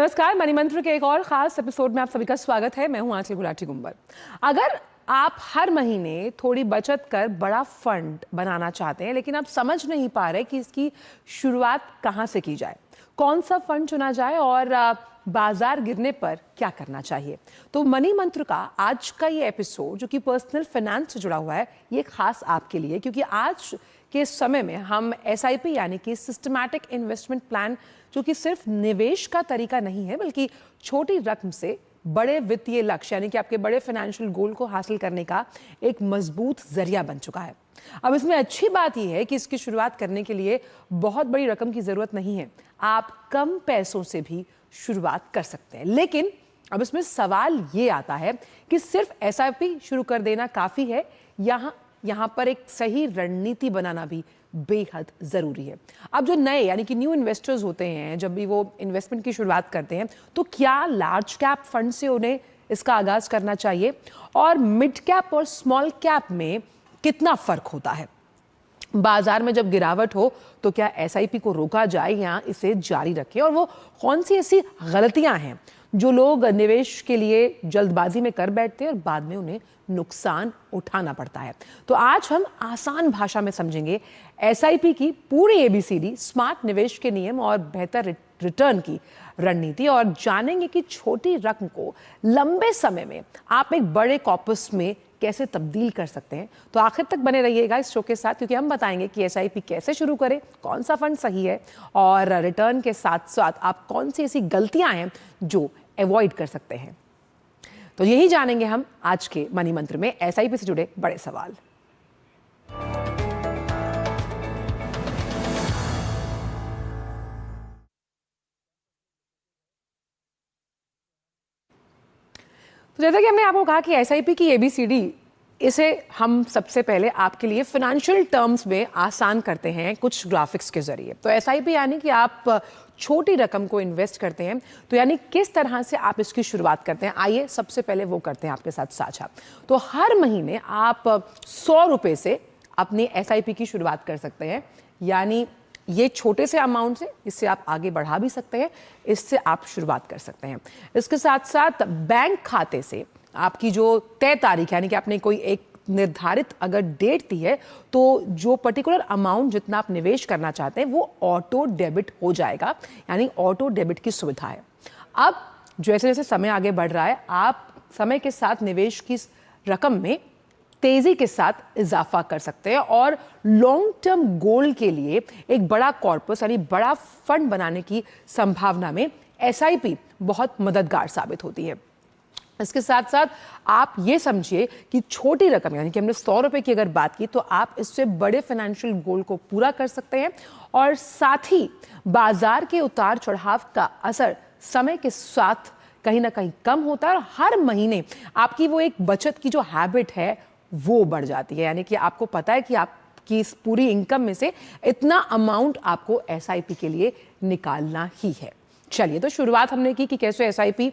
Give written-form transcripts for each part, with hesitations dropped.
नमस्कार, मनी मंत्र के एक और खास एपिसोड में आप सभी का स्वागत है। मैं हूं आंचल गुलाटी गुंबर। अगर आप हर महीने थोड़ी बचत कर बड़ा फंड बनाना चाहते हैं, लेकिन आप समझ नहीं पा रहे कि इसकी शुरुआत कहां से की जाए, कौन सा फंड चुना जाए और बाजार गिरने पर क्या करना चाहिए, तो मनी मंत्र का आज का ये एपिसोड जो कि पर्सनल फाइनेंस से जुड़ा हुआ है, ये खास आपके लिए, क्योंकि आज के समय में हम एसआईपी यानी कि सिस्टमैटिक इन्वेस्टमेंट प्लान, जो कि सिर्फ निवेश का तरीका नहीं है बल्कि छोटी रकम से बड़े वित्तीय लक्ष्य यानी कि आपके बड़े फाइनेंशियल गोल को हासिल करने का एक मजबूत जरिया बन चुका है। अब इसमें अच्छी बात यह है कि इसकी शुरुआत करने के लिए बहुत बड़ी रकम की जरूरत नहीं है, आप कम पैसों से भी शुरुआत कर सकते हैं। लेकिन अब इसमें सवाल ये आता है कि सिर्फ एसआईपी शुरू कर देना काफी है, यहाँ पर एक सही रणनीति बनाना भी बेहद जरूरी है। अब जो नए यानी कि न्यू इन्वेस्टर्स होते हैं, जब भी वो इन्वेस्टमेंट की शुरुआत करते हैं, तो क्या लार्ज कैप फंड से उन्हें इसका आगाज करना चाहिए और मिड कैप और स्मॉल कैप में कितना फर्क होता है? बाजार में जब गिरावट हो तो क्या एसआईपी को रोका जाए या इसे जारी रखें? और वो कौन सी ऐसी गलतियां हैं जो लोग निवेश के लिए जल्दबाजी में कर बैठते हैं और बाद में उन्हें नुकसान उठाना पड़ता है? तो आज हम आसान भाषा में समझेंगे एसआईपी की पूरी एबीसीडी, स्मार्ट निवेश के नियम और बेहतर रिटर्न की रणनीति, और जानेंगे कि छोटी रकम को लंबे समय में आप एक बड़े कॉर्पस में कैसे तब्दील कर सकते हैं। तो आखिर तक बने रहिएगा इस शो के साथ, क्योंकि हम बताएंगे कि एसआईपी कैसे शुरू करें, कौन सा फंड सही है, और रिटर्न के साथ साथ आप कौन सी ऐसी गलतियां हैं जो अवॉइड कर सकते हैं। तो यही जानेंगे हम आज के मनी मंत्र में, एसआईपी से जुड़े बड़े सवाल। तो जैसा कि हमने आपको कहा कि एसआईपी की एबीसीडी, इसे हम सबसे पहले आपके लिए फाइनेंशियल टर्म्स में आसान करते हैं कुछ ग्राफिक्स के जरिए। तो एसआईपी यानी कि आप छोटी रकम को इन्वेस्ट करते हैं, तो यानी किस तरह से आप इसकी शुरुआत करते हैं, आइए सबसे पहले वो करते हैं आपके साथ साझा। तो हर महीने आप 100 रुपए से अपनी एसआईपी की शुरुआत कर सकते हैं, यानी ये छोटे से अमाउंट से, इससे आप आगे बढ़ा भी सकते हैं, इससे आप शुरुआत कर सकते हैं। इसके साथ साथ बैंक खाते से आपकी जो तय तारीख यानी कि आपने कोई एक निर्धारित अगर डेट दी है, तो जो पर्टिकुलर अमाउंट जितना आप निवेश करना चाहते हैं वो ऑटो डेबिट हो जाएगा, यानी ऑटो डेबिट की सुविधा है। अब जैसे जैसे समय आगे बढ़ रहा है, आप समय के साथ निवेश की रकम में तेजी के साथ इजाफा कर सकते हैं और लॉन्ग टर्म गोल के लिए एक बड़ा कॉर्पस यानी बड़ा फंड बनाने की संभावना में एसआईपी बहुत मददगार साबित होती है। इसके साथ साथ आप ये समझिए कि छोटी रकम यानी कि हमने 100 रुपए की अगर बात की, तो आप इससे बड़े फाइनेंशियल गोल को पूरा कर सकते हैं, और साथ ही बाजार के उतार चढ़ाव का असर समय के साथ कहीं ना कहीं कम होता है, और हर महीने आपकी वो एक बचत की जो हैबिट है वो बढ़ जाती है, यानी कि आपको पता है कि आपकी इस पूरी इनकम में से इतना अमाउंट आपको एसआईपी के लिए निकालना ही है। चलिए, तो शुरुआत हमने की कि कैसे एसआईपी,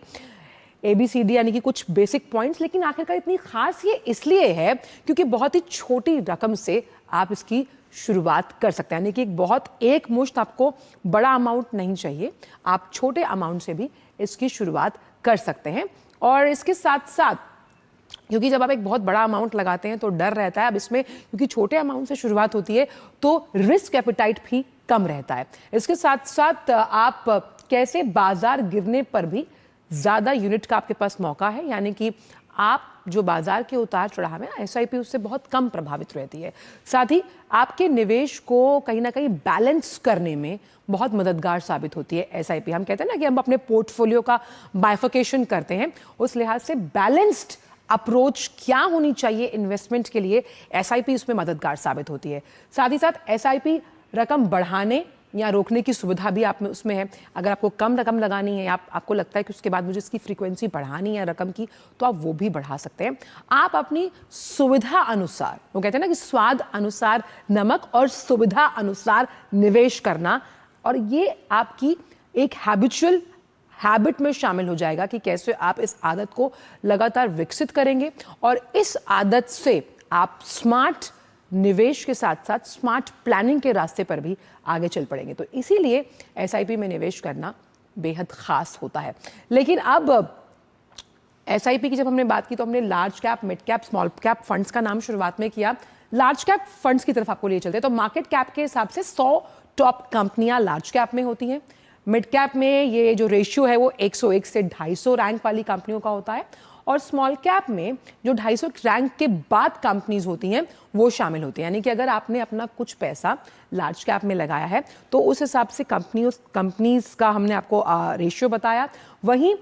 एबीसीडी यानी कि कुछ बेसिक पॉइंट्स, लेकिन आखिरकार इतनी खास ये इसलिए है क्योंकि बहुत ही छोटी रकम से आप इसकी शुरुआत कर सकते हैं, यानी कि एक मुश्त आपको बड़ा अमाउंट नहीं चाहिए, आप छोटे अमाउंट से भी इसकी शुरुआत कर सकते हैं। और इसके साथ साथ क्योंकि जब आप एक बहुत बड़ा अमाउंट लगाते हैं तो डर रहता है, अब इसमें क्योंकि छोटे अमाउंट से शुरुआत होती है तो रिस्क एपेटाइट भी कम रहता है। इसके साथ साथ आप कैसे बाजार गिरने पर भी ज्यादा यूनिट का आपके पास मौका है, यानी कि आप जो बाजार के उतार चढ़ाव है, एसआईपी उससे बहुत कम प्रभावित रहती है। साथ ही आपके निवेश को कहीं ना कहीं बैलेंस करने में बहुत मददगार साबित होती है एसआईपी। हम कहते हैं ना कि हम अपने पोर्टफोलियो का बाइफिकेशन करते हैं, उस लिहाज से बैलेंस्ड अप्रोच क्या होनी चाहिए इन्वेस्टमेंट के लिए, एसआईपी उसमें मददगार साबित होती है। साथ ही साथ एसआईपी रकम बढ़ाने या रोकने की सुविधा भी आप में उसमें है। अगर आपको कम रकम लगानी है, आपको लगता है कि उसके बाद मुझे इसकी फ्रीक्वेंसी बढ़ानी है रकम की, तो आप वो भी बढ़ा सकते हैं। आप अपनी सुविधा अनुसार, वो कहते हैं ना कि स्वाद अनुसार नमक और सुविधा अनुसार निवेश करना, और ये आपकी एक हैबिट में शामिल हो जाएगा कि कैसे आप इस आदत को लगातार विकसित करेंगे, और इस आदत से आप स्मार्ट निवेश के साथ साथ स्मार्ट प्लानिंग के रास्ते पर भी आगे चल पड़ेंगे। तो इसीलिए एसआईपी में निवेश करना बेहद खास होता है। लेकिन अब एसआईपी की जब हमने बात की तो हमने large cap, mid cap, small cap funds का नाम शुरुआत में किया। लार्ज कैप फंड्स की तरफ आपको लिए चलते हैं तो मार्केट कैप के हिसाब से 100 टॉप कंपनियां लार्ज कैप में होती हैं। मिड कैप में ये जो रेशियो है वो 101 से 250 रैंक वाली कंपनियों का होता है, और स्मॉल कैप में जो 250 रैंक के बाद कंपनीज होती हैं वो शामिल होती हैं। यानी कि अगर आपने अपना कुछ पैसा लार्ज कैप में लगाया है तो उस हिसाब से कंपनीज का हमने आपको रेशियो बताया। वहीं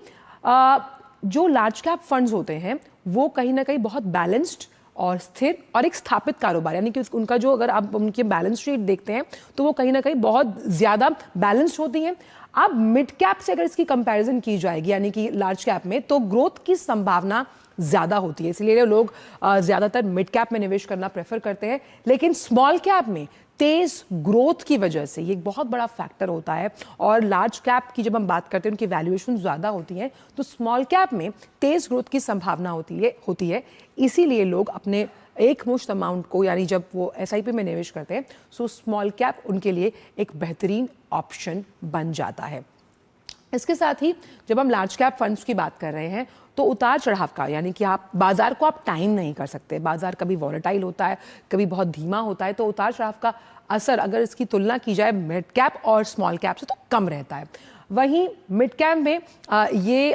जो लार्ज कैप फंड्स होते हैं वो कहीं ना कहीं बहुत बैलेंस्ड और स्थिर और एक स्थापित कारोबार, यानी कि उनका जो, अगर आप उनके बैलेंस शीट देखते हैं तो वो कहीं ना कहीं बहुत ज़्यादा बैलेंस्ड होती हैं। अब मिड कैप से अगर इसकी कंपैरिजन की जाएगी यानी कि लार्ज कैप में, तो ग्रोथ की संभावना ज़्यादा होती है, इसलिए लोग ज़्यादातर मिड कैप में निवेश करना प्रेफर करते हैं। लेकिन स्मॉल कैप में तेज ग्रोथ की वजह से ये एक बहुत बड़ा फैक्टर होता है, और लार्ज कैप की जब हम बात करते हैं उनकी वैल्यूएशन ज़्यादा होती है, तो स्मॉल कैप में तेज ग्रोथ की संभावना होती है। इसीलिए लोग अपने एक मुश्त अमाउंट को, यानी जब वो एसआईपी में निवेश करते हैं, सो स्मॉल कैप उनके लिए एक बेहतरीन ऑप्शन बन जाता है। इसके साथ ही जब हम लार्ज कैप फंड्स की बात कर रहे हैं तो उतार चढ़ाव का, यानी कि आप बाजार को आप टाइम नहीं कर सकते, बाजार कभी वॉलेटाइल होता है, कभी बहुत धीमा होता है, तो उतार चढ़ाव का असर अगर इसकी तुलना की जाए मिड कैप और स्मॉल कैप से तो कम रहता है। वहीं मिड कैप में ये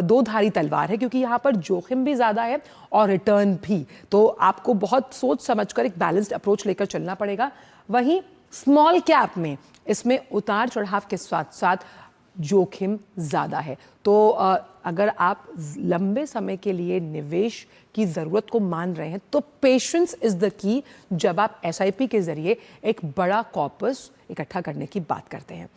दो धारी तलवार है, क्योंकि यहाँ पर जोखिम भी ज़्यादा है और रिटर्न भी, तो आपको बहुत सोच समझकर एक बैलेंस्ड अप्रोच लेकर चलना पड़ेगा। वहीं स्मॉल कैप में इसमें उतार चढ़ाव के साथ साथ जोखिम ज़्यादा है, तो अगर आप लंबे समय के लिए निवेश की ज़रूरत को मान रहे हैं तो पेशेंस इज़ द की जब आप एसआईपी के ज़रिए एक बड़ा कॉर्पस इकट्ठा करने की बात करते हैं।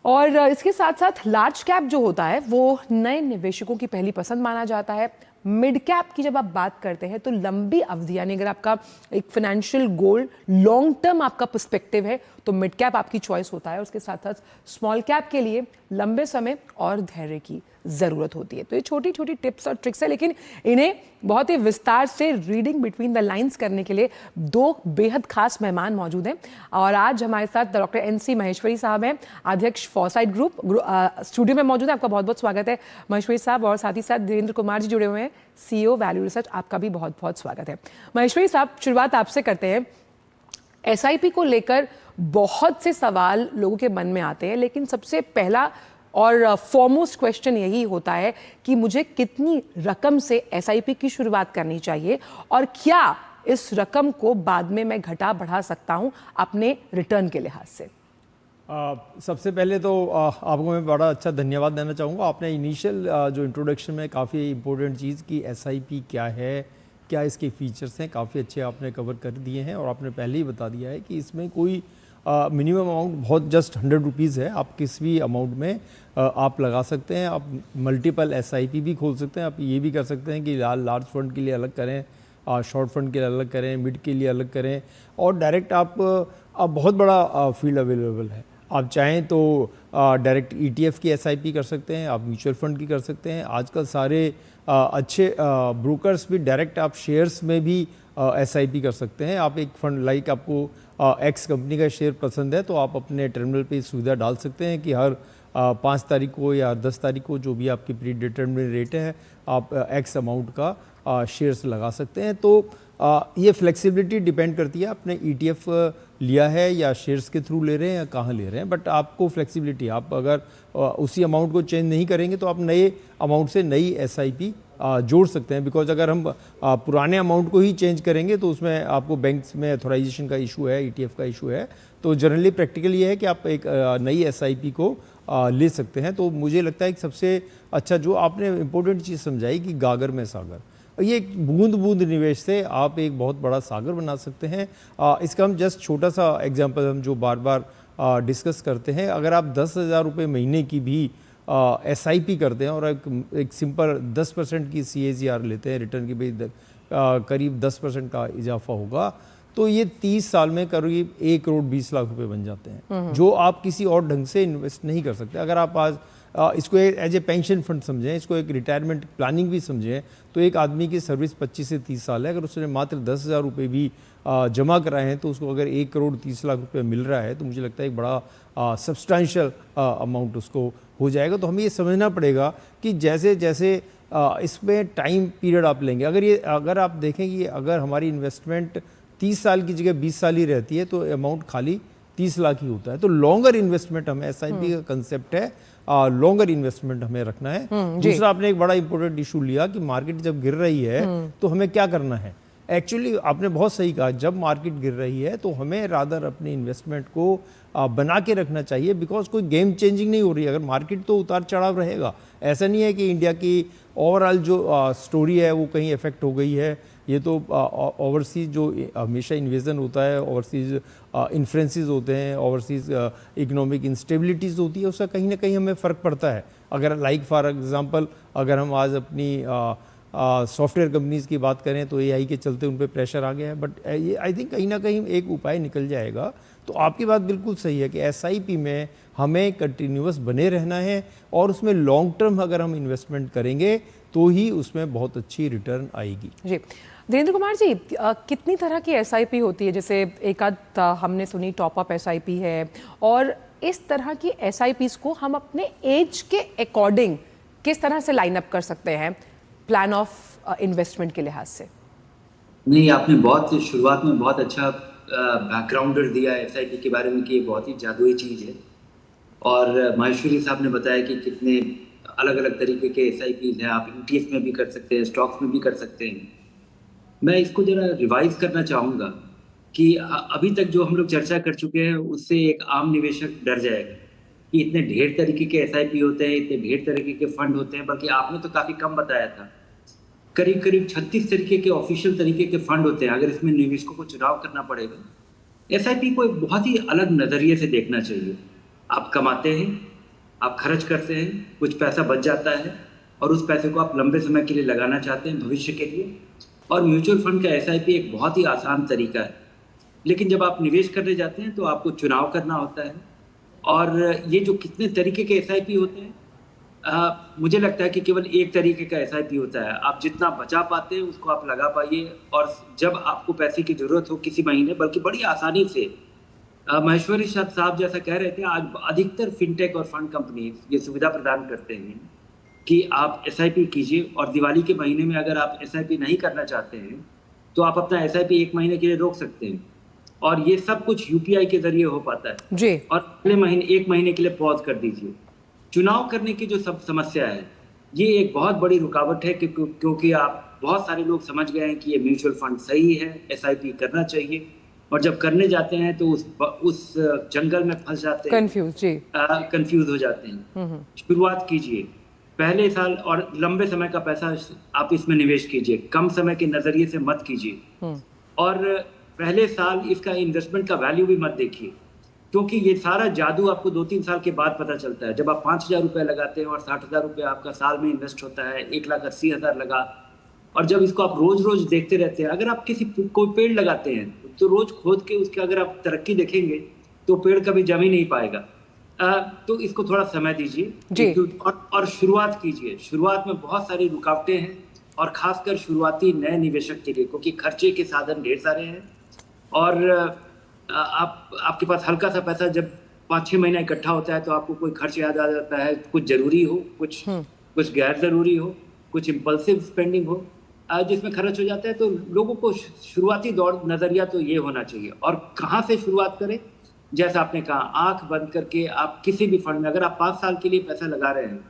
और इसके साथ साथ लार्ज कैप जो होता है वो नए निवेशकों की पहली पसंद माना जाता है। मिड कैप की जब आप बात करते हैं तो लंबी अवधि, यानी अगर आपका एक फाइनेंशियल गोल लॉन्ग टर्म आपका पर्सपेक्टिव है तो मिड कैप आपकी चॉइस होता है। उसके साथ साथ स्मॉल कैप के लिए लंबे समय और धैर्य की ज़रूरत होती है। तो ये छोटी छोटी टिप्स और ट्रिक्स है, लेकिन इन्हें बहुत ही विस्तार से रीडिंग बिटवीन द लाइंस करने के लिए दो बेहद खास मेहमान मौजूद हैं। और आज हमारे साथ डॉक्टर NC महेश्वरी साहब हैं, अध्यक्ष फॉरसाइट ग्रुप, स्टूडियो में मौजूद है। आपका बहुत बहुत स्वागत है महेश्वरी साहब। और साथ ही साथ धीरेन्द्र कुमार जी जुड़े हुए हैं, CEO वैल्यू रिसर्च, आपका भी बहुत बहुत स्वागत है। महेश्वरी साहब, शुरुआत आपसे करते हैं। एसआईपी को लेकर बहुत से सवाल लोगों के मन में आते हैं, लेकिन सबसे पहला और फॉरमोस्ट क्वेश्चन यही होता है कि मुझे कितनी रकम से एसआईपी की शुरुआत करनी चाहिए, और क्या इस रकम को बाद में मैं घटा बढ़ा सकता हूं अपने रिटर्न के लिहाज से? सबसे पहले तो आपको मैं बड़ा अच्छा धन्यवाद देना चाहूँगा। आपने इनिशियल जो इंट्रोडक्शन में काफ़ी इंपॉर्टेंट चीज़ की एसआईपी क्या है, क्या इसके फीचर्स हैं, काफ़ी अच्छे आपने कवर कर दिए हैं। और आपने पहले ही बता दिया है कि इसमें कोई मिनिमम अमाउंट बहुत जस्ट 100 रुपीज़ है। आप किस भी अमाउंट में आप लगा सकते हैं। आप मल्टीपल एसआईपी भी खोल सकते हैं। आप ये भी कर सकते हैं कि लार्ज फंड के लिए अलग करें, शॉर्ट फंड के लिए अलग करें, मिड के लिए अलग करें, और डायरेक्ट आप बहुत बड़ा फील्ड अवेलेबल है। आप चाहें तो डायरेक्ट ETF की एसआईपी कर सकते हैं, आप म्यूचुअल फंड की कर सकते हैं। आजकल सारे अच्छे ब्रोकर्स भी डायरेक्ट आप शेयर्स में भी एसआईपी कर सकते हैं। आप एक फंड लाइक आपको एक्स कंपनी का शेयर पसंद है तो आप अपने टर्मिनल पे सुविधा डाल सकते हैं कि हर 5 तारीख को या 10 तारीख को जो भी आपकी प्री डिटर्मिनेड रेट है आप एक्स अमाउंट का शेयर्स लगा सकते हैं। तो ये फ्लेक्सिबिलिटी डिपेंड करती है आपने ETF लिया है या शेयर्स के थ्रू ले रहे हैं या कहाँ ले रहे हैं, बट आपको फ्लेक्सिबिलिटी, आप अगर उसी अमाउंट को चेंज नहीं करेंगे तो आप नए अमाउंट से नई एसआईपी जोड़ सकते हैं। बिकॉज अगर हम पुराने अमाउंट को ही चेंज करेंगे तो उसमें आपको बैंक्स में अथोराइजेशन का इशू है, ETF का इशू है। तो जनरली प्रैक्टिकल ये है कि आप एक नई एसआईपी को ले सकते हैं। तो मुझे लगता है कि सबसे अच्छा जो आपने इम्पोर्टेंट चीज़ समझाई कि गागर में सागर, ये एक बूंद बूंद निवेश से आप एक बहुत बड़ा सागर बना सकते हैं। इसका हम जस्ट छोटा सा एग्जांपल हम जो बार बार डिस्कस करते हैं, अगर आप 10,000 रुपये महीने की भी एसआईपी करते हैं और एक सिंपल 10% की CAGR लेते हैं, रिटर्न की भी करीब 10% का इजाफा होगा, तो ये 30 साल में करीब 1 करोड़ 20 लाख रुपए बन जाते हैं, जो आप किसी और ढंग से इन्वेस्ट नहीं कर सकते। अगर आप आज इसको एज ए पेंशन फंड समझें, इसको एक रिटायरमेंट प्लानिंग भी समझें, तो एक आदमी की सर्विस 25 से 30 साल है। अगर उसने मात्र 10,000 रुपये भी जमा कराए हैं, तो उसको अगर 1,30,00,000 रुपये मिल रहा है तो मुझे लगता है एक बड़ा सब्सटैंशियल अमाउंट उसको हो जाएगा। तो हमें ये समझना पड़ेगा कि जैसे जैसे इसमें टाइम पीरियड आप लेंगे, अगर आप देखें कि अगर हमारी इन्वेस्टमेंट 30 साल की जगह 20 साल ही रहती है तो अमाउंट खाली 30 लाख ही होता है। तो लॉन्गर इन्वेस्टमेंट हमें एसआईपी का कंसेप्ट है, लॉन्गर इन्वेस्टमेंट हमें रखना है। दूसरा, आपने एक बड़ा इंपॉर्टेंट इशू लिया कि मार्केट जब गिर रही है तो हमें क्या करना है। एक्चुअली आपने बहुत सही कहा, जब मार्केट गिर रही है तो हमें रादर अपने इन्वेस्टमेंट को बना के रखना चाहिए, बिकॉज कोई गेम चेंजिंग नहीं हो रही है। अगर मार्केट तो उतार चढ़ाव रहेगा, ऐसा नहीं है कि इंडिया की ओवरऑल जो स्टोरी है वो कहीं इफेक्ट हो गई है। ये तो ओवरसीज जो हमेशा इन्वेजन होता है, ओवरसीज इन्फ्लुएंसेस होते हैं, ओवरसीज इकोनॉमिक इंस्टेबिलिटीज़ होती है, उसका कहीं ना कहीं हमें फ़र्क पड़ता है। अगर लाइक फॉर एग्जांपल अगर हम आज अपनी सॉफ्टवेयर कंपनीज़ की बात करें तो एआई के चलते उन पर प्रेशर आ गया है, बट ये आई थिंक कहीं ना कहीं एक उपाय निकल जाएगा। तो आपकी बात बिल्कुल सही है कि एसआईपी में हमें कंटिन्यूअस बने रहना है और उसमें लॉन्ग टर्म अगर हम इन्वेस्टमेंट करेंगे तो ही उसमें बहुत अच्छी रिटर्न आएगी। जी धीरेन्द्र कुमार जी, कितनी तरह की एसआईपी होती है? जैसे एक आध हमने सुनी टॉप अप एसआईपी है, और इस तरह की एसआईपीज को हम अपने एज के अकॉर्डिंग किस तरह से लाइन अप कर सकते हैं प्लान ऑफ इन्वेस्टमेंट के लिहाज से? नहीं, आपने बहुत शुरुआत में बहुत अच्छा बैकग्राउंडर दिया एसआईपी के बारे में कि ये बहुत ही जादुई चीज़ है। और माहेश्वरी साहब ने बताया कि कितने अलग अलग तरीके के एसआईपीज हैं, आप ईटीएफ में भी कर सकते हैं, स्टॉक्स में भी कर सकते हैं। मैं इसको जरा रिवाइज करना चाहूँगा कि अभी तक जो हम लोग चर्चा कर चुके हैं उससे एक आम निवेशक डर जाएगा कि इतने ढेर तरीके के एसआईपी होते हैं, इतने ढेर तरीके के फंड होते हैं। बल्कि आपने तो काफ़ी कम बताया था, करीब करीब 36 तरीके के ऑफिशियल तरीके के फंड होते हैं। अगर इसमें निवेशकों को चुनाव करना पड़ेगा, एसआईपी को एक बहुत ही अलग नज़रिए से देखना चाहिए। आप कमाते हैं, आप खर्च करते हैं, कुछ पैसा बच जाता है और उस पैसे को आप लंबे समय के लिए लगाना चाहते हैं, भविष्य के लिए। और म्यूचुअल फंड का एसआईपी एक बहुत ही आसान तरीका है। लेकिन जब आप निवेश करने जाते हैं तो आपको चुनाव करना होता है। और ये जो कितने तरीके के एसआईपी होते हैं, मुझे लगता है कि केवल एक तरीके का एसआईपी होता है। आप जितना बचा पाते हैं उसको आप लगा पाइए, और जब आपको पैसे की ज़रूरत हो किसी महीने, बल्कि बड़ी आसानी से, महेश्वरी साहब जैसा कह रहे थे, आज अधिकतर फिनटेक और फंड कंपनी ये सुविधा प्रदान करते हैं कि आप एसआईपी कीजिए, और दिवाली के महीने में अगर आप एसआईपी नहीं करना चाहते हैं तो आप अपना एसआईपी 1 महीने के लिए रोक सकते हैं। और ये सब कुछ यूपीआई के जरिए हो पाता है जी। और अगले महीने 1 महीने के लिए पॉज कर दीजिए। चुनाव करने की जो सब समस्या है, ये एक बहुत बड़ी रुकावट है, क्योंकि आप बहुत सारे लोग समझ गए हैं कि ये म्यूचुअल फंड सही है, एसआईपी करना चाहिए, और जब करने जाते हैं तो उस जंगल में फंस जाते हैं, कंफ्यूज हो जाते हैं। शुरुआत कीजिए पहले साल, और लंबे समय का पैसा आप इसमें निवेश कीजिए, कम समय के नजरिए से मत कीजिए। और पहले साल इसका इन्वेस्टमेंट का वैल्यू भी मत देखिए, क्योंकि ये सारा जादू आपको 2-3 साल के बाद पता चलता है। जब आप 5,000 रुपये लगाते हैं और 60,000 रुपये आपका साल में इन्वेस्ट होता है, 1,80,000 लगा, और जब इसको आप रोज रोज देखते रहते हैं, अगर आप कोई पेड़ लगाते हैं तो रोज खोद के उसके अगर आप तरक्की देखेंगे तो पेड़ कभी जम ही नहीं पाएगा। तो इसको थोड़ा समय दीजिए और शुरुआत कीजिए। शुरुआत में बहुत सारी रुकावटें हैं, और खासकर शुरुआती नए निवेशक के लिए, क्योंकि खर्चे के साधन ढेर सारे हैं, और आपके पास हल्का सा पैसा जब 5-6 महीना इकट्ठा होता है तो आपको कोई खर्च याद आ जाता है, कुछ जरूरी हो, कुछ गैर जरूरी हो, कुछ इम्पल्सिव स्पेंडिंग हो, जिसमें खर्च हो जाता है। तो लोगों को शुरुआती दौर नजरिया तो ये होना चाहिए। और कहाँ से शुरुआत करें, जैसा आपने कहा, आंख बंद करके आप किसी भी फंड में, अगर आप 5 साल के लिए पैसा लगा रहे हैं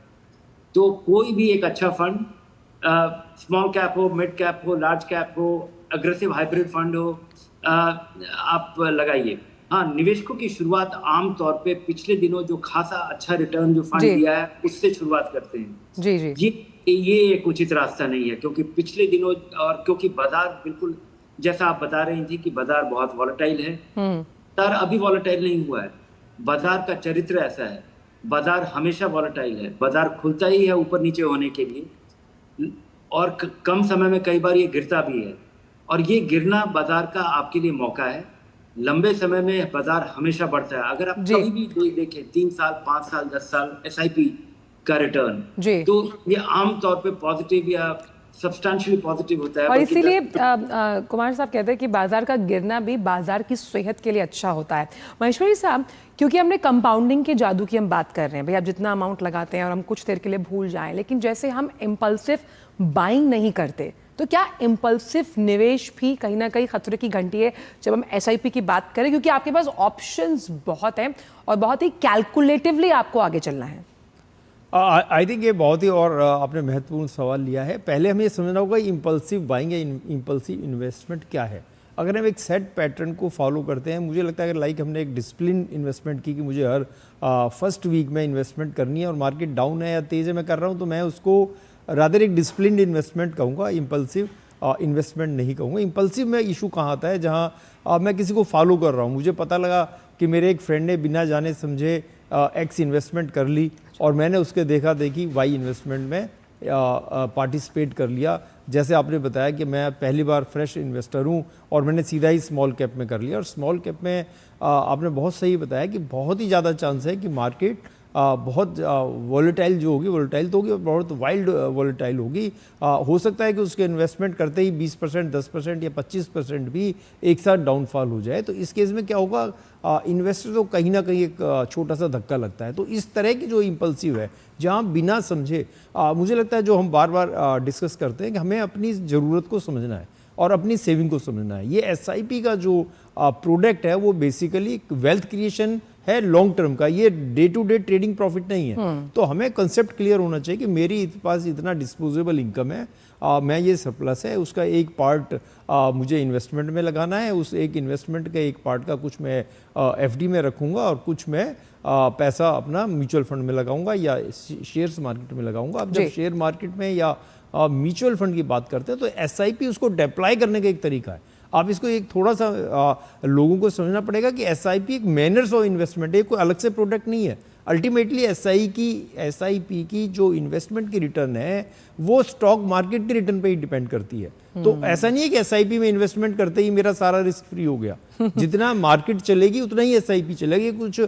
तो कोई भी एक अच्छा फंड, स्मॉल कैप हो, मिड कैप हो, लार्ज कैप हो, अग्रेसिव हाइब्रिड फंड हो, आप लगाइए। हाँ, निवेशकों की शुरुआत आम तौर पे पिछले दिनों जो खासा अच्छा रिटर्न जो फंड दिया है उससे शुरुआत करते हैं। जी ये एक उचित रास्ता नहीं है, क्योंकि पिछले दिनों, और क्योंकि बाजार बिल्कुल जैसा आप बता रही थी कि बाजार बहुत वॉलेटाइल है, बाजार अभी वॉलेटाइल नहीं हुआ है। बाजार का चरित्र ऐसा है, बाजार हमेशा वॉलेटाइल है, बाजार खुलता ही है ऊपर नीचे होने के लिए, और कम समय में कई बार ये गिरता भी है, और ये गिरना बाजार का आपके लिए मौका है। लंबे समय में बाजार हमेशा बढ़ता है। अगर आप कभी भी देखें 3 साल, 5 साल, 10 साल एसआईपी का रिटर्न, तो ये आम तौर पे पॉजिटिव या सब्सटैंशियली पॉजिटिव होता है। और बल्कि इसीलिए कुमार साहब कहते हैं कि बाजार का गिरना भी बाजार की सेहत के लिए अच्छा होता है। महेश्वरी साहब, क्योंकि हमने कंपाउंडिंग के जादू की हम बात कर रहे हैं, भाई आप जितना अमाउंट लगाते हैं और हम कुछ देर के लिए भूल जाएं, लेकिन जैसे हम इम्पल्सिव बाइंग नहीं करते, तो क्या इम्पल्सिव निवेश भी कहीं ना कहीं खतरे की घंटी है जब हम एसआईपी की बात करें, क्योंकि आपके पास ऑप्शंस बहुत हैं और बहुत ही कैलकुलेटिवली आपको आगे चलना है? आई थिंक ये बहुत ही और आपने महत्वपूर्ण सवाल लिया है। पहले हमें ये समझना होगा इम्पल्सिव बाइंग या इम्पल्सिव इन्वेस्टमेंट क्या है। अगर हम एक सेट पैटर्न को फॉलो करते हैं, मुझे लगता है कि लाइक हमने एक डिसिप्लिन इन्वेस्टमेंट की कि मुझे हर फर्स्ट वीक में इन्वेस्टमेंट करनी है और मार्केट डाउन है या तेज़ है मैं कर रहा हूँ, तो मैं उसको रादर एक डिसिप्लिन इन्वेस्टमेंट कहूँगा, इम्पल्सिव इन्वेस्टमेंट नहीं कहूँगा। इम्पल्सिव में इशू कहाँ आता है, जहाँ मैं किसी को फॉलो कर रहा हूँ, मुझे पता लगा कि मेरे एक फ्रेंड ने बिना जाने समझे एक्स इन्वेस्टमेंट कर ली और मैंने उसके देखा देखी वाई इन्वेस्टमेंट में पार्टिसिपेट कर लिया। जैसे आपने बताया कि मैं पहली बार फ्रेश इन्वेस्टर हूँ और मैंने सीधा ही स्मॉल कैप में कर लिया, और स्मॉल कैप में आपने बहुत सही बताया कि बहुत ही ज़्यादा चांस है कि मार्केट बहुत वॉलेटाइल जो होगी, वॉलेटाइल तो होगी और बहुत वाइल्ड वॉलेटाइल होगी। हो सकता है कि उसके इन्वेस्टमेंट करते ही 20%, 10% या 25% भी एक साथ डाउनफॉल हो जाए। तो इस केस में क्या होगा, इन्वेस्टर को कहीं ना कहीं एक छोटा सा धक्का लगता है। तो इस तरह की जो इम्पल्सिव है, जहाँ बिना समझे, मुझे लगता है जो हम बार बार डिस्कस करते हैं कि हमें अपनी ज़रूरत को समझना है और अपनी सेविंग को समझना है। ये एसआईपी का जो प्रोडक्ट है वो बेसिकली वेल्थ क्रिएशन है लॉन्ग टर्म का, ये day to day trading profit नहीं है। तो हमें कंसेप्ट क्लियर होना चाहिए कि मेरी पास इतना डिस्पोजेबल इनकम है, मैं ये सरप्लस है, उसका एक पार्ट मुझे इन्वेस्टमेंट में लगाना है, उस एक इन्वेस्टमेंट के एक पार्ट का कुछ मैं एफडी में रखूँगा और कुछ मैं पैसा अपना म्यूचुअल फंड में लगाऊंगा या शेयर्स मार्केट में लगाऊंगा। अब जब शेयर मार्केट में या म्यूचुअल फंड की बात करते हैं तो एसआईपी उसको डिप्लॉय करने का एक तरीका है। आप इसको एक थोड़ा सा लोगों को समझना पड़ेगा कि एसआईपी एक मैनर्स ऑफ इन्वेस्टमेंट है, कोई अलग से प्रोडक्ट नहीं है। अल्टीमेटली एसआईपी की जो इन्वेस्टमेंट की रिटर्न है वो स्टॉक मार्केट के रिटर्न पे ही डिपेंड करती है। तो ऐसा नहीं है कि एसआईपी में इन्वेस्टमेंट करते ही मेरा सारा रिस्क फ्री हो गया। जितना मार्केट चलेगी उतना ही एसआईपी चलेगी। कुछ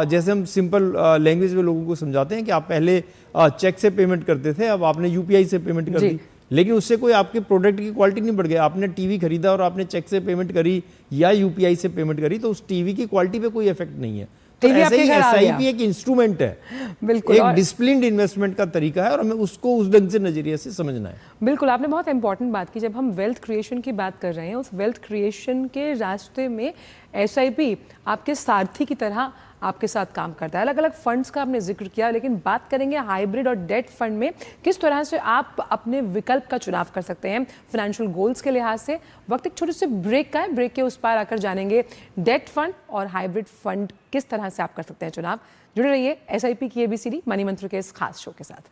जैसे हम सिंपल लैंग्वेज में लोगों को समझाते हैं कि आप पहले चेक से पेमेंट करते थे, अब आपने यूपीआई से पेमेंट कर दी, लेकिन उससे कोई आपके प्रोडक्ट की क्वालिटी नहीं बढ़ गई। आपने टीवी खरीदा और आपने चेक से पेमेंट करी या यूपीआई से पेमेंट करी तो उस टीवी की क्वालिटी पे कोई इफेक्ट नहीं है। तो ऐसे ही एसआईपी एक इंस्ट्रूमेंट है, बिल्कुल एक डिसिप्लिन्ड इन्वेस्टमेंट का तरीका है और हमें उसको उस ढंग से नजरिए से समझना है। बिल्कुल, आपने बहुत इंपॉर्टेंट बात की। जब हम वेल्थ क्रिएशन की बात कर रहे हैं, उस वेल्थ क्रिएशन के रास्ते में एसआईपी आपके सारथी की तरह आपके साथ काम करता है। अलग अलग फंड्स का आपने जिक्र किया, लेकिन बात करेंगे हाइब्रिड और डेट फंड में किस तरह से आप अपने विकल्प का चुनाव कर सकते हैं फाइनेंशियल गोल्स के लिहाज से। वक्त एक छोटे से ब्रेक का है, ब्रेक के उस पार आकर जानेंगे डेट फंड और हाइब्रिड फंड किस तरह से आप कर सकते हैं चुनाव। जुड़े रहिए एसआईपी की एबीसीडी मनी मंत्र के इस खास शो के साथ।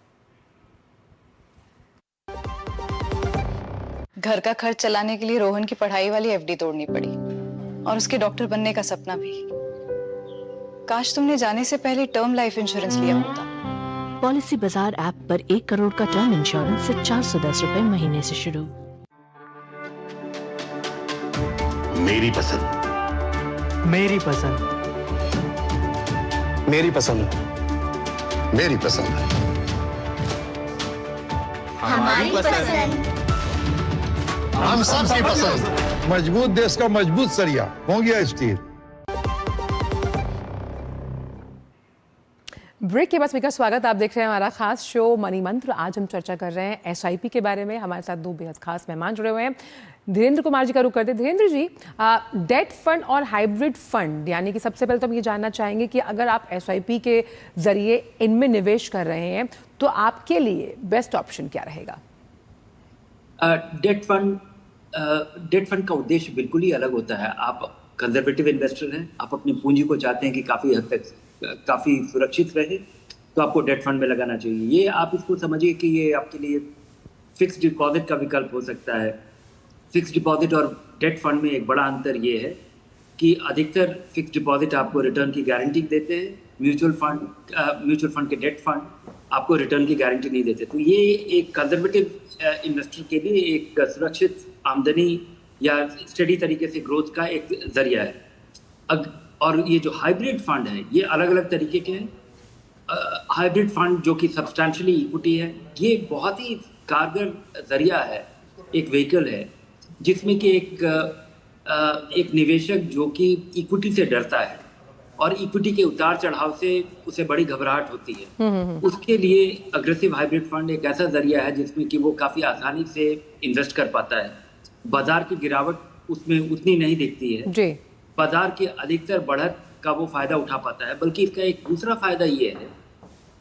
घर का खर्च चलाने के लिए रोहन की पढ़ाई वाली एफडी तोड़नी पड़ी और उसके डॉक्टर बनने का सपना भी। काश तुमने जाने से पहले टर्म लाइफ इंश्योरेंस लिया होता। पॉलिसी बाजार ऐप पर 1 करोड़ का टर्म इंश्योरेंस सिर्फ 410 रुपए महीने से शुरू। मेरी पसंद, मेरी पसंद, मेरी पसंद, मेरी पसंद, हमारी पसंद, हम सबकी पसंद। मजबूत देश का मजबूत सरिया हो गया स्टील। ब्रेक के बाद स्पीकर स्वागत। आप देख रहे हैं हमारा खास शो मनी मंत्र। आज हम चर्चा कर रहे हैं एसआईपी के बारे में। हमारे साथ दो बेहद खास मेहमान जुड़े हुए हैं। धीरेन्द्र कुमार जी का रुख करते हैं। धीरेन्द्र जी, डेट फंड और हाइब्रिड फंड, यानी कि सबसे पहले तो हम ये जानना चाहेंगे कि अगर आप एसआईपी के जरिए इनमें निवेश कर रहे हैं तो आपके लिए बेस्ट ऑप्शन क्या रहेगा? डेट फंड का उद्देश्य बिल्कुल ही अलग होता है। आप कंजर्वेटिव इन्वेस्टर हैं, आप अपनी पूंजी को चाहते हैं कि काफ़ी हद तक काफ़ी सुरक्षित रहे, तो आपको डेट फंड में लगाना चाहिए। ये आप इसको समझिए कि ये आपके लिए फिक्स डिपॉजिट का विकल्प हो सकता है। फिक्स डिपॉजिट और डेट फंड में एक बड़ा अंतर ये है कि अधिकतर फिक्स डिपॉजिट आपको रिटर्न की गारंटी देते हैं, म्यूचुअल फंड के डेट फंड आपको रिटर्न की गारंटी नहीं देते। तो ये एक कंजर्वेटिव इन्वेस्टर के लिए एक सुरक्षित आमदनी या स्टडी तरीके से ग्रोथ का एक जरिया है। और ये जो हाइब्रिड फंड है ये अलग अलग तरीके के हैं। हाइब्रिड फंड जो कि सब्सटैंशियली इक्विटी है, ये बहुत ही कारगर जरिया है, एक व्हीकल है, जिसमें कि एक निवेशक जो कि इक्विटी से डरता है और इक्विटी के उतार चढ़ाव से उसे बड़ी घबराहट होती है, उसके लिए अग्रेसिव हाइब्रिड फंड एक ऐसा जरिया है जिसमें कि वो काफ़ी आसानी से इन्वेस्ट कर पाता है। बाजार की गिरावट उसमें उतनी नहीं दिखती है जी। बाजार की अधिकतर बढ़त का वो फायदा उठा पाता है। बल्कि इसका एक दूसरा फायदा ये है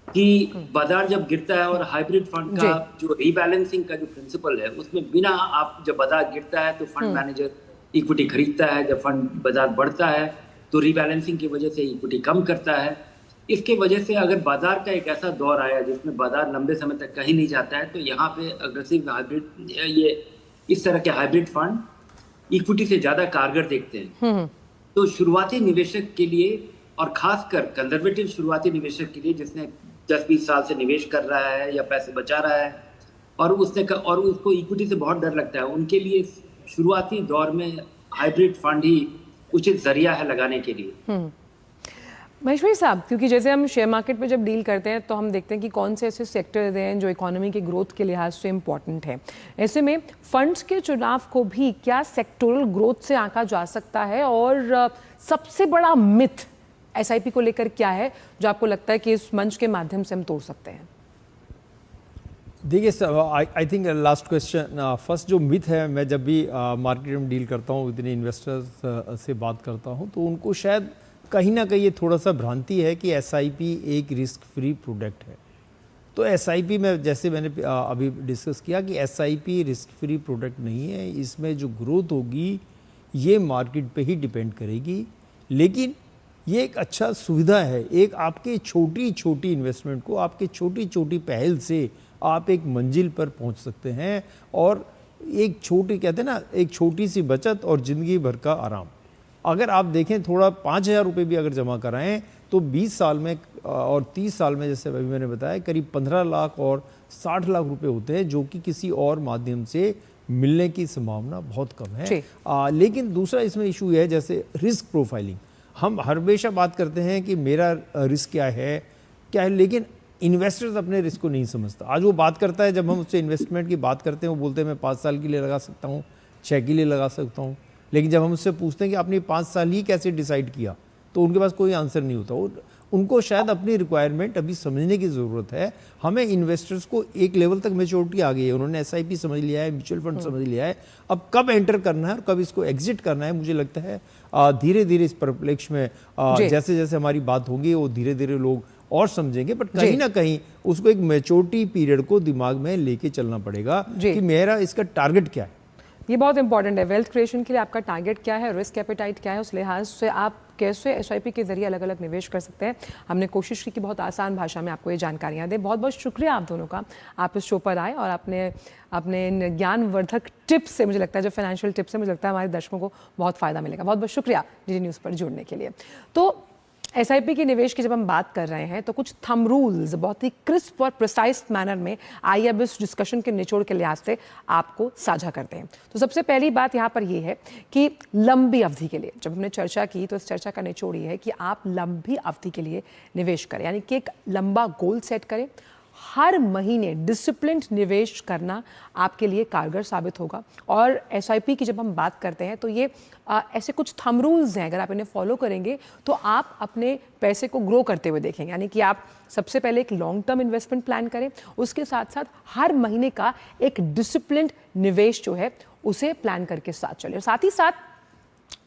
कि बाजार जब गिरता है और हाइब्रिड फंड का जो रीबैलेंसिंग का जो प्रिंसिपल है, उसमें बिना आप जब बाजार गिरता है तो फंड मैनेजर इक्विटी खरीदता है, जब फंड बाजार बढ़ता है तो रीबैलेंसिंग की वजह से इक्विटी कम करता है। इसके वजह से अगर बाजार का एक ऐसा दौर आया जिसमें बाजार लंबे समय तक कहीं नहीं जाता है, तो यहाँ पे अग्रेसिव हाइब्रिड ये इस तरह के हाइब्रिड फंड इक्विटी से ज़्यादा कारगर देखते हैं। तो शुरुआती निवेशक के लिए और खासकर कंजर्वेटिव शुरुआती निवेशक के लिए जिसने 10-20 साल से निवेश कर रहा है या पैसे बचा रहा है और उसको इक्विटी से बहुत डर लगता है, उनके लिए शुरुआती दौर में हाइब्रिड फंड ही उचित जरिया है लगाने के लिए। महेश भाई साहब, क्योंकि जैसे हम शेयर मार्केट पे जब डील करते हैं तो हम देखते हैं कि कौन से ऐसे सेक्टर्स हैं जो इकोनॉमी के ग्रोथ के लिहाज से इम्पॉर्टेंट है। ऐसे में फंड्स के चुनाव को भी क्या सेक्टोरल ग्रोथ से आंका जा सकता है, और सबसे बड़ा मिथ एसआईपी को लेकर क्या है जो आपको लगता है कि इस मंच के माध्यम से हम तोड़ सकते हैं? देखिए I think last question first जो मिथ है, मैं जब भी मार्केट में डील करता हूँ, इतने इन्वेस्टर्स से बात करता हूँ, तो उनको शायद कहीं ना कहीं ये थोड़ा सा भ्रांति है कि एसआईपी एक रिस्क फ्री प्रोडक्ट है। तो एसआईपी में जैसे मैंने अभी डिस्कस किया कि एसआईपी रिस्क फ्री प्रोडक्ट नहीं है, इसमें जो ग्रोथ होगी ये मार्केट पे ही डिपेंड करेगी। लेकिन ये एक अच्छा सुविधा है, एक आपके छोटी छोटी इन्वेस्टमेंट को, आपके छोटी छोटी पहल से आप एक मंजिल पर पहुंच सकते हैं, और एक छोटी कहते हैं ना, एक छोटी सी बचत और ज़िंदगी भर का आराम। अगर आप देखें थोड़ा 5,000 रुपये भी अगर जमा कराएं तो 20 साल में और 30 साल में, जैसे अभी मैंने बताया, करीब 15 लाख और 60 लाख रुपए होते हैं, जो कि किसी और माध्यम से मिलने की संभावना बहुत कम है। लेकिन दूसरा इसमें इशू है जैसे रिस्क प्रोफाइलिंग। हम हमेशा बात करते हैं कि मेरा रिस्क क्या है, लेकिन इन्वेस्टर्स अपने रिस्क को नहीं समझता। आज वो बात करता है, जब हम उससे इन्वेस्टमेंट की बात करते हैं वो बोलते हैं मैं 5 साल के लिए लगा सकता हूँ, 6 के लिए लगा सकता हूँ। लेकिन जब हम उससे पूछते हैं कि आपने 5 साल ही कैसे डिसाइड किया, तो उनके पास कोई आंसर नहीं होता। उनको शायद अपनी रिक्वायरमेंट अभी समझने की ज़रूरत है। हमें इन्वेस्टर्स को एक लेवल तक मैच्योरिटी आ गई है, उन्होंने एसआईपी समझ लिया है, म्यूचुअल फंड समझ लिया है, अब कब एंटर करना है और कब इसको एग्जिट करना है, मुझे लगता है धीरे धीरे इस परिप्रेक्ष्य में जैसे जैसे हमारी बात होगी वो धीरे धीरे लोग और समझेंगे। बट कहीं ना कहीं उसको एक मैच्योरिटी पीरियड को दिमाग में लेके चलना पड़ेगा कि मेरा इसका टारगेट क्या है। ये बहुत इंपॉर्टेंट है। वेल्थ क्रिएशन के लिए आपका टारगेट क्या है, रिस्क एपेटाइट क्या है, उस लिहाज से आप कैसे एसआईपी के जरिए अलग अलग निवेश कर सकते हैं। हमने कोशिश की कि बहुत आसान भाषा में आपको ये जानकारियां दें। बहुत बहुत शुक्रिया आप दोनों का, आप इस शो पर आए और अपने ज्ञानवर्धक टिप्स से, मुझे लगता है जो फाइनेंशियल टिप्स से, मुझे लगता है हमारे दर्शकों को बहुत फ़ायदा मिलेगा। बहुत बहुत शुक्रिया डीडी न्यूज़ पर जुड़ने के लिए। तो एसआईपी के निवेश की जब हम बात कर रहे हैं तो कुछ थंब रूल्स बहुत ही क्रिस्प और प्रिसाइज मैनर में आइए अब इस डिस्कशन के निचोड़ के लिहाज से आपको साझा करते हैं। तो सबसे पहली बात यहाँ पर ये है कि लंबी अवधि के लिए जब हमने चर्चा की तो इस चर्चा का निचोड़ ये है कि आप लंबी अवधि के लिए निवेश करें, यानी कि एक लंबा गोल सेट करें। हर महीने डिसिप्लिन्ड निवेश करना आपके लिए कारगर साबित होगा। और एसआईपी की जब हम बात करते हैं तो ये ऐसे कुछ थंब रूल्स हैं, अगर आप इन्हें फॉलो करेंगे तो आप अपने पैसे को ग्रो करते हुए देखेंगे। यानी कि आप सबसे पहले एक लॉन्ग टर्म इन्वेस्टमेंट प्लान करें, उसके साथ साथ हर महीने का एक डिसिप्लिन्ड निवेश जो है उसे प्लान करके साथ चलें। साथ ही साथ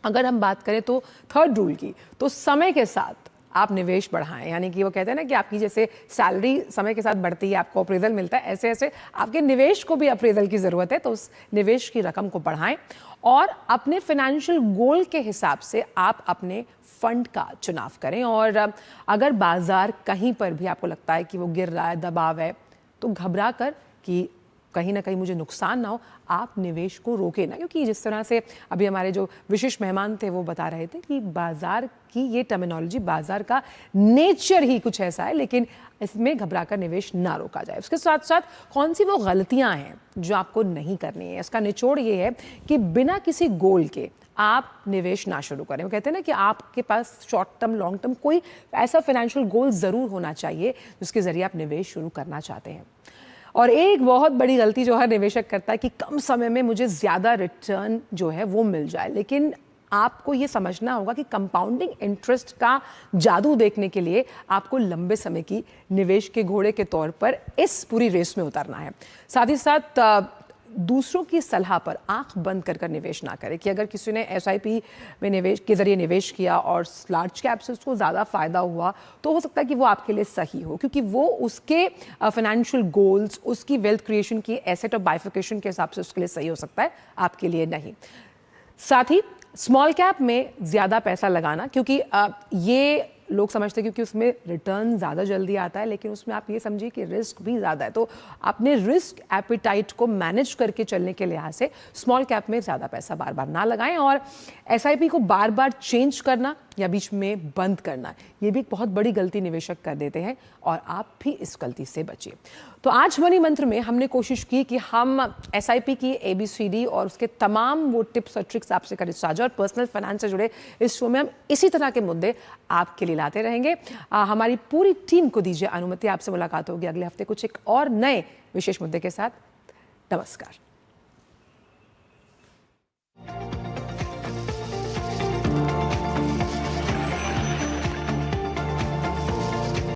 अगर हम बात करें तो थर्ड रूल की, तो समय के साथ आप निवेश बढ़ाएं। यानी कि वो कहते हैं ना कि आपकी जैसे सैलरी समय के साथ बढ़ती है, आपको अप्रेजल मिलता है, ऐसे ऐसे आपके निवेश को भी अप्रेजल की ज़रूरत है। तो उस निवेश की रकम को बढ़ाएं और अपने फाइनेंशियल गोल के हिसाब से आप अपने फंड का चुनाव करें। और अगर बाजार कहीं पर भी आपको लगता है कि वो गिर रहा है, दबाव है, तो घबरा कर कि कहीं ना कहीं मुझे नुकसान ना हो, आप निवेश को रोके ना। क्योंकि जिस तरह से अभी हमारे जो विशिष्ट मेहमान थे वो बता रहे थे कि बाजार की ये टर्मिनोलॉजी, बाजार का नेचर ही कुछ ऐसा है, लेकिन इसमें घबराकर निवेश ना रोका जाए। उसके साथ साथ कौन सी वो गलतियां हैं जो आपको नहीं करनी है, इसका निचोड़ ये है कि बिना किसी गोल के आप निवेश ना शुरू करें। वो कहते हैं ना कि आपके पास शॉर्ट टर्म, लॉन्ग टर्म कोई ऐसा फाइनेंशियल गोल ज़रूर होना चाहिए जिसके ज़रिए आप निवेश शुरू करना चाहते हैं। और एक बहुत बड़ी गलती जो हर निवेशक करता है कि कम समय में मुझे ज़्यादा रिटर्न जो है वो मिल जाए, लेकिन आपको ये समझना होगा कि कंपाउंडिंग इंटरेस्ट का जादू देखने के लिए आपको लंबे समय की निवेश के घोड़े के तौर पर इस पूरी रेस में उतरना है। साथ ही साथ दूसरों की सलाह पर आंख बंद कर निवेश ना करें कि अगर किसी ने एसआईपी में निवेश के जरिए निवेश किया और लार्ज कैप से उसको ज़्यादा फायदा हुआ, तो हो सकता है कि वो आपके लिए सही हो, क्योंकि वो उसके फाइनेंशियल गोल्स, उसकी वेल्थ क्रिएशन की एसेट और बाइफिकेशन के हिसाब से उसके लिए सही हो सकता है, आपके लिए नहीं। साथ ही स्मॉल कैप में ज़्यादा पैसा लगाना, क्योंकि ये लोग समझते हैं क्योंकि उसमें रिटर्न ज़्यादा जल्दी आता है, लेकिन उसमें आप ये समझिए कि रिस्क भी ज़्यादा है। तो अपने रिस्क एपिटाइट को मैनेज करके चलने के लिहाज से स्मॉल कैप में ज़्यादा पैसा बार बार ना लगाएं, और एसआईपी को बार बार चेंज करना या बीच में बंद करना, ये भी एक बहुत बड़ी गलती निवेशक कर देते हैं, और आप भी इस गलती से बचिए। तो आज मनी मंत्र में हमने कोशिश की कि हम एसआईपी की ABCD और उसके तमाम वो टिप्स और ट्रिक्स आपसे करें साझा, और पर्सनल फाइनेंस से जुड़े इस शो में हम इसी तरह के मुद्दे आपके लिए लाते रहेंगे। हमारी पूरी टीम को दीजिए अनुमति, आपसे मुलाकात होगी अगले हफ्ते कुछ एक और नए विशेष मुद्दे के साथ। नमस्कार।